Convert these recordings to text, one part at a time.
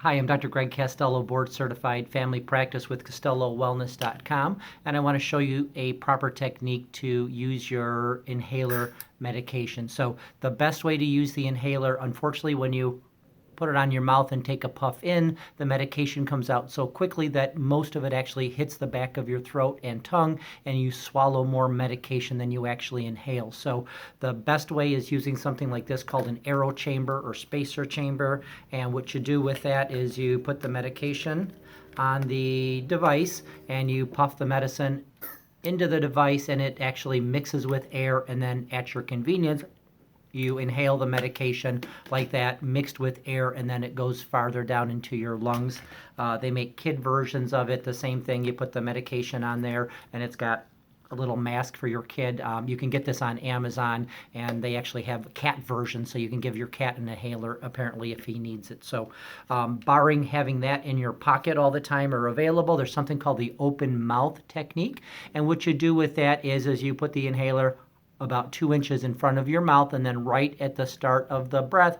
Hi, I'm Dr. Greg Costello, board certified family practice with CostelloWellness.com, and I want to show you a proper technique to use your inhaler medication. So the best way to use the inhaler, unfortunately, when you put it on your mouth and take a puff in, the medication comes out so quickly that most of it actually hits the back of your throat and tongue, and you swallow more medication than you actually inhale. So the best way is using something like this called an Aerochamber or spacer chamber. And what you do with that is you put the medication on the device and you puff the medicine into the device, and it actually mixes with air, and then at your convenience you inhale the medication like that, mixed with air, and then it goes farther down into your lungs. They make kid versions of it, the same thing. You put the medication on there, and it's got a little mask for your kid. You can get this on Amazon, and they actually have a cat version, so you can give your cat an inhaler, apparently, if he needs it. So barring having that in your pocket all the time or available, there's something called the open mouth technique. And what you do with that is you put the inhaler about 2 inches in front of your mouth, and then right at the start of the breath,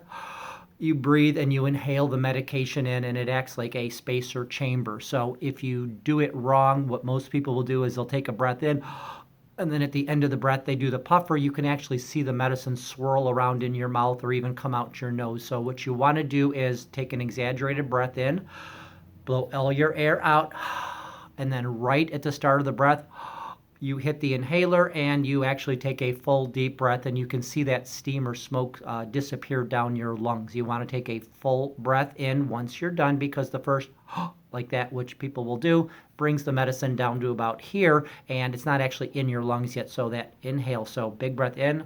you breathe and you inhale the medication in, and it acts like a spacer chamber. So if you do it wrong, what most people will do is they'll take a breath in, and then at the end of the breath they do the puffer. You can actually see the medicine swirl around in your mouth or even come out your nose. So what you want to do is take an exaggerated breath in, blow all your air out, and then right at the start of the breath, you hit the inhaler and you actually take a full deep breath, and you can see that steam or smoke disappear down your lungs. You want to take a full breath in once you're done, because the first like that, which people will do, brings the medicine down to about here, and it's not actually in your lungs yet. So that inhale, so big breath in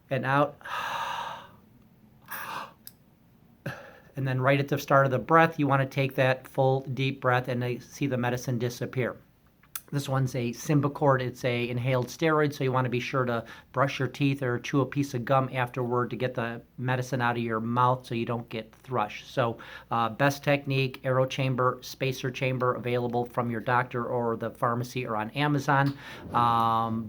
and out, and then right at the start of the breath you want to take that full deep breath and see the medicine disappear. This one's a Symbicort. It's a inhaled steroid, so you want to be sure to brush your teeth or chew a piece of gum afterward to get the medicine out of your mouth so you don't get thrush. So best technique, Aerochamber, spacer chamber, available from your doctor or the pharmacy or on Amazon.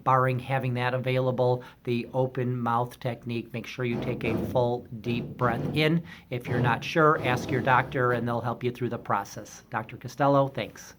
Barring having that available, the open mouth technique, make sure you take a full deep breath in. If you're not sure, ask your doctor and they'll help you through the process. Dr. Costello, thanks.